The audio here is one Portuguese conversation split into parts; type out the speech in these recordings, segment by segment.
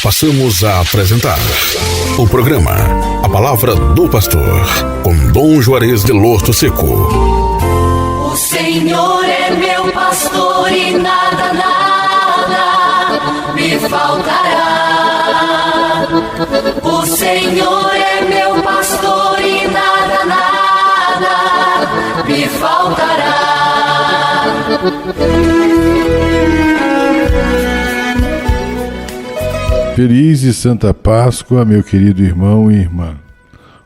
Passamos a apresentar o programa A Palavra do Pastor, com Dom Juarez de Losto Seco. O Senhor é meu pastor e nada me faltará. O Senhor é meu pastor e nada me faltará. Feliz e Santa Páscoa, meu querido irmão e irmã,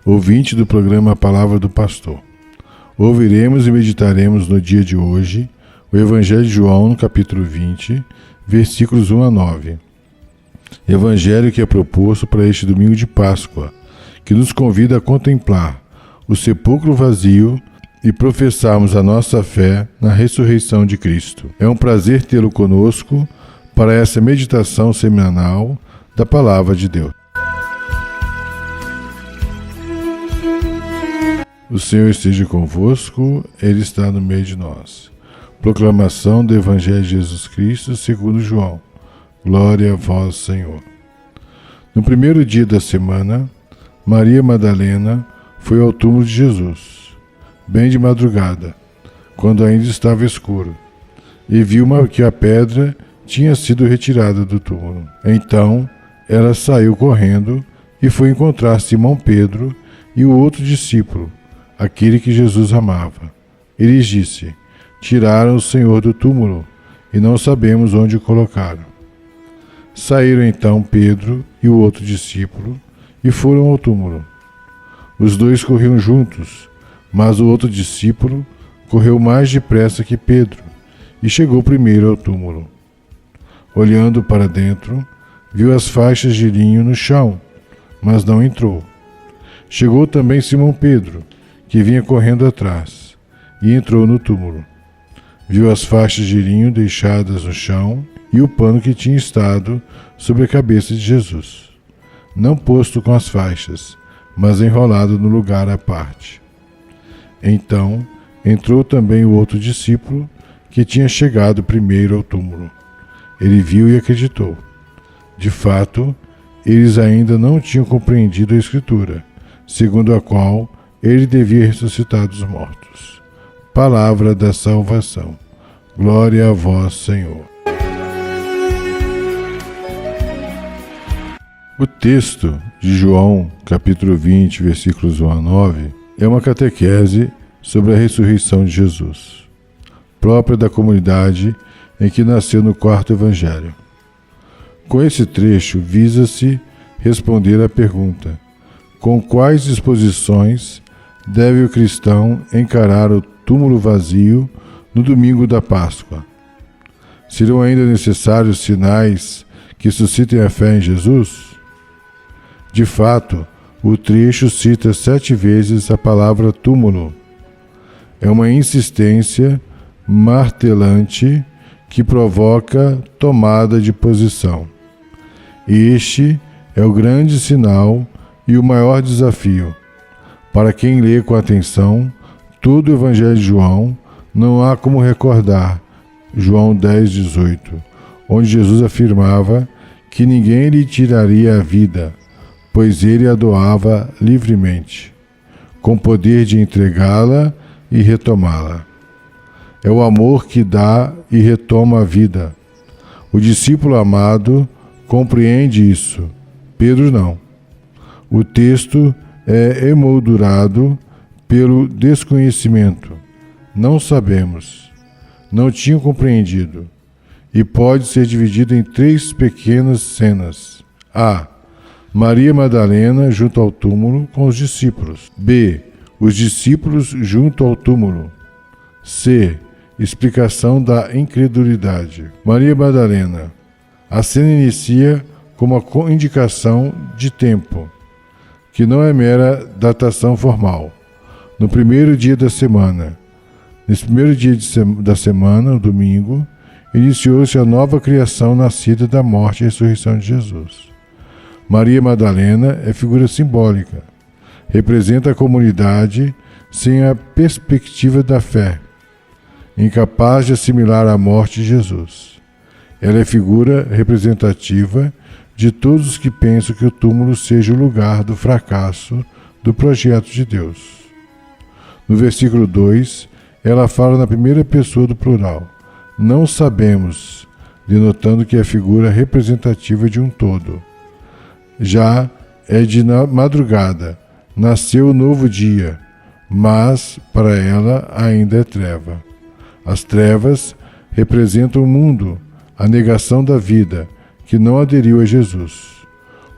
ouvinte do programa A Palavra do Pastor. Ouviremos e meditaremos no dia de hoje o Evangelho de João, no capítulo 20, versículos 1 a 9. Evangelho que é proposto para este domingo de Páscoa, que nos convida a contemplar o sepulcro vazio e professarmos a nossa fé na ressurreição de Cristo. É um prazer tê-lo conosco para essa meditação semanal da Palavra de Deus. O Senhor esteja convosco, Ele está no meio de nós. Proclamação do Evangelho de Jesus Cristo segundo João. Glória a vós, Senhor. No primeiro dia da semana, Maria Madalena foi ao túmulo de Jesus, bem de madrugada, quando ainda estava escuro, e viu que a pedra tinha sido retirada do túmulo. Então, ela saiu correndo e foi encontrar Simão Pedro e o outro discípulo, aquele que Jesus amava. Ele lhes disse: tiraram o Senhor do túmulo e não sabemos onde o colocaram. Saíram então Pedro e o outro discípulo e foram ao túmulo. Os dois corriam juntos, mas o outro discípulo correu mais depressa que Pedro e chegou primeiro ao túmulo. Olhando para dentro, viu as faixas de linho no chão, mas não entrou. Chegou também Simão Pedro, que vinha correndo atrás, e entrou no túmulo. Viu as faixas de linho deixadas no chão e o pano que tinha estado sobre a cabeça de Jesus, não posto com as faixas, mas enrolado no lugar à parte. Então entrou também o outro discípulo, que tinha chegado primeiro ao túmulo. Ele viu e acreditou. De fato, eles ainda não tinham compreendido a Escritura, segundo a qual ele devia ressuscitar dos mortos. Palavra da salvação. Glória a vós, Senhor. O texto de João, capítulo 20, versículos 1 a 9, é uma catequese sobre a ressurreição de Jesus, própria da comunidade em que nasceu no quarto Evangelho. Com esse trecho, visa-se responder à pergunta: com quais disposições deve o cristão encarar o túmulo vazio no domingo da Páscoa? Serão ainda necessários sinais que suscitem a fé em Jesus? De fato, o trecho cita 7 vezes a palavra túmulo. É uma insistência martelante que provoca tomada de posição. Este é o grande sinal e o maior desafio. Para quem lê com atenção todo o Evangelho de João, não há como recordar João 10,18, onde Jesus afirmava que ninguém lhe tiraria a vida, pois ele a doava livremente, com poder de entregá-la e retomá-la. É o amor que dá e retoma a vida. O discípulo amado compreende isso, Pedro não. O texto é emoldurado pelo desconhecimento. Não sabemos, não tinham compreendido, e pode ser dividido em 3 pequenas cenas. A. Maria Madalena junto ao túmulo com os discípulos. B. Os discípulos junto ao túmulo. C. Explicação da incredulidade. Maria Madalena. A cena inicia com uma indicação de tempo, que não é mera datação formal. No primeiro dia da semana. Nesse primeiro dia da semana, o domingo, iniciou-se a nova criação nascida da morte e ressurreição de Jesus. Maria Madalena é figura simbólica. Representa a comunidade sem a perspectiva da fé, incapaz de assimilar a morte de Jesus. Ela é figura representativa de todos os que pensam que o túmulo seja o lugar do fracasso do projeto de Deus. No versículo 2, ela fala na primeira pessoa do plural. Não sabemos, denotando que é a figura representativa de um todo. Já é de madrugada, nasceu o novo dia, mas para ela ainda é treva. As trevas representam o mundo, a negação da vida, que não aderiu a Jesus.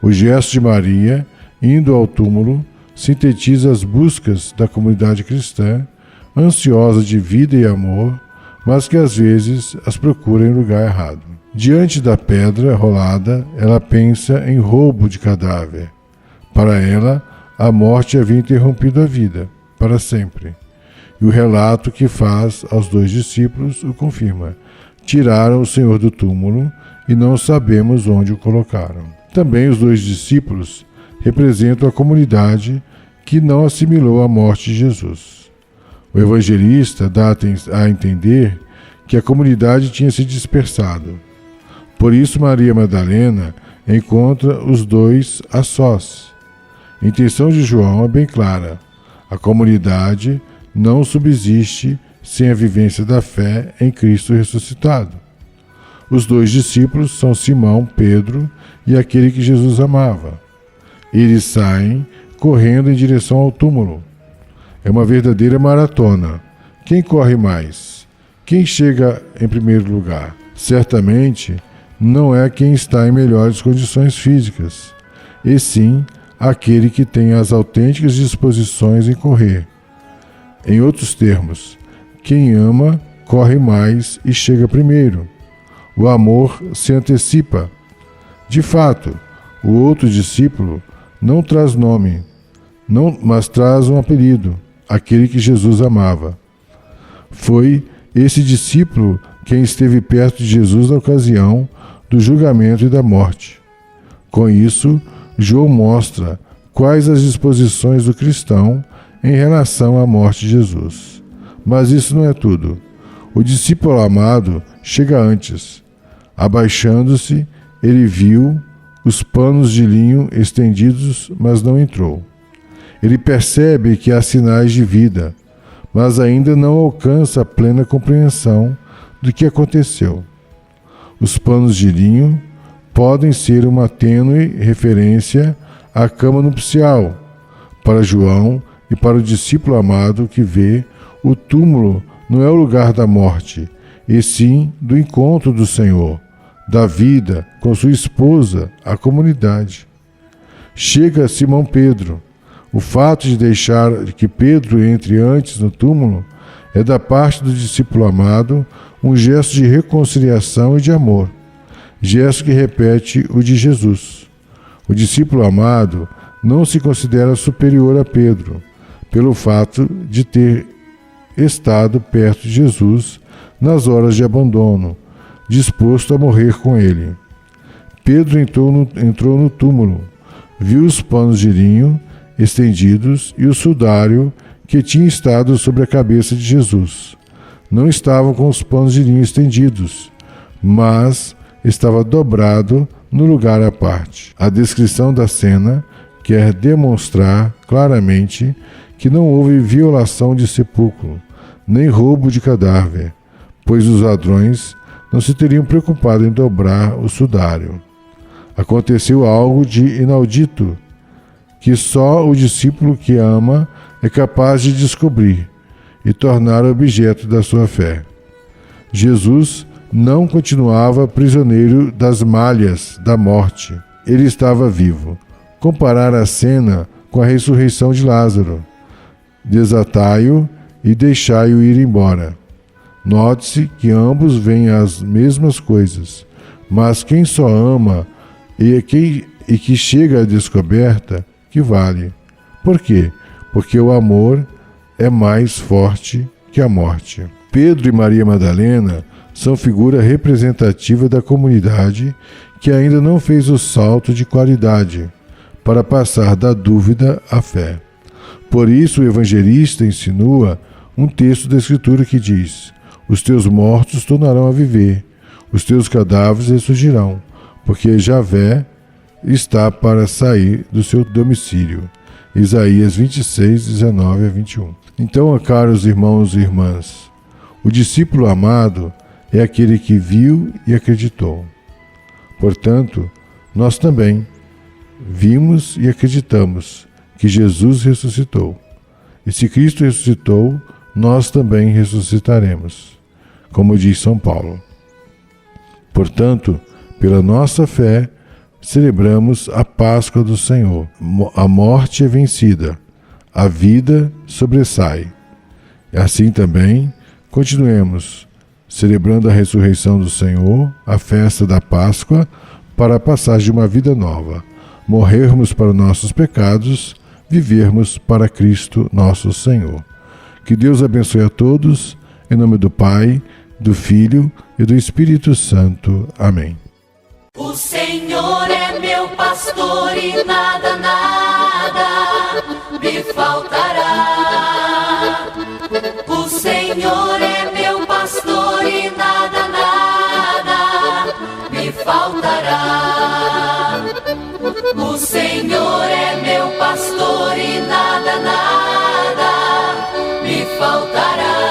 O gesto de Maria, indo ao túmulo, sintetiza as buscas da comunidade cristã, ansiosa de vida e amor, mas que às vezes as procura em lugar errado. Diante da pedra rolada, ela pensa em roubo de cadáver. Para ela, a morte havia interrompido a vida, para sempre. E o relato que faz aos 2 discípulos o confirma. Tiraram o Senhor do túmulo e não sabemos onde o colocaram. Também os 2 discípulos representam a comunidade que não assimilou a morte de Jesus. O evangelista dá a entender que a comunidade tinha se dispersado. Por isso Maria Madalena encontra os 2 a sós. A intenção de João é bem clara. A comunidade não subsiste sem a vivência da fé em Cristo ressuscitado. Os 2 discípulos são Simão, Pedro e aquele que Jesus amava. Eles saem correndo em direção ao túmulo. É uma verdadeira maratona. Quem corre mais? Quem chega em primeiro lugar? Certamente não é quem está em melhores condições físicas, e sim aquele que tem as autênticas disposições em correr. Em outros termos, quem ama corre mais e chega primeiro. O amor se antecipa. De fato, o outro discípulo não traz nome, mas traz um apelido, aquele que Jesus amava. Foi esse discípulo quem esteve perto de Jesus na ocasião do julgamento e da morte. Com isso, João mostra quais as disposições do cristão em relação à morte de Jesus. Mas isso não é tudo. O discípulo amado chega antes. Abaixando-se, ele viu os panos de linho estendidos, mas não entrou. Ele percebe que há sinais de vida, mas ainda não alcança a plena compreensão do que aconteceu. Os panos de linho podem ser uma tênue referência à cama nupcial. Para João e para o discípulo amado que vê, o túmulo não é o lugar da morte, e sim do encontro do Senhor, da vida com sua esposa, a comunidade. Chega Simão Pedro. O fato de deixar que Pedro entre antes no túmulo é da parte do discípulo amado um gesto de reconciliação e de amor, gesto que repete o de Jesus. O discípulo amado não se considera superior a Pedro, pelo fato de ter estado perto de Jesus nas horas de abandono, disposto a morrer com ele. Pedro entrou no túmulo, viu os panos de linho estendidos e o sudário que tinha estado sobre a cabeça de Jesus. Não estavam com os panos de linho estendidos, mas estava dobrado no lugar à parte. A descrição da cena quer demonstrar claramente que não houve violação de sepulcro, nem roubo de cadáver, pois os ladrões não se teriam preocupado em dobrar o sudário. Aconteceu algo de inaudito, que só o discípulo que ama é capaz de descobrir e tornar objeto da sua fé. Jesus não continuava prisioneiro das malhas da morte. Ele estava vivo. Comparar a cena com a ressurreição de Lázaro. Desatai-o e deixai-o ir embora. Note-se que ambos veem as mesmas coisas, mas quem só ama e que chega à descoberta, que vale. Por quê? Porque o amor é mais forte que a morte. Pedro e Maria Madalena são figura representativa da comunidade que ainda não fez o salto de qualidade para passar da dúvida à fé. Por isso o evangelista insinua um texto da Escritura que diz: os teus mortos tornarão a viver, os teus cadáveres ressurgirão, porque Javé está para sair do seu domicílio. Isaías 26, 19 a 21. Então, caros irmãos e irmãs, o discípulo amado é aquele que viu e acreditou. Portanto, nós também vimos e acreditamos que Jesus ressuscitou. E se Cristo ressuscitou, nós também ressuscitaremos, como diz São Paulo. Portanto, pela nossa fé, celebramos a Páscoa do Senhor. A morte é vencida, a vida sobressai. E assim também, continuemos celebrando a ressurreição do Senhor, a festa da Páscoa, para a passagem de uma vida nova, morrermos para nossos pecados, vivermos para Cristo nosso Senhor. Que Deus abençoe a todos, em nome do Pai, do Filho e do Espírito Santo. Amém. O Senhor é meu pastor e nada, nada me faltará. O Senhor é meu pastor e nada, nada me faltará. O Senhor é meu pastor e nada, nada me faltará.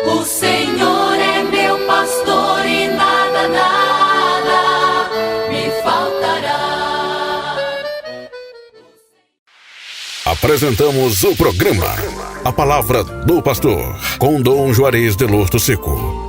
O Senhor é meu pastor e nada, nada me faltará. Apresentamos o programa A Palavra do Pastor, com Dom Juarez de Lourdo Seco.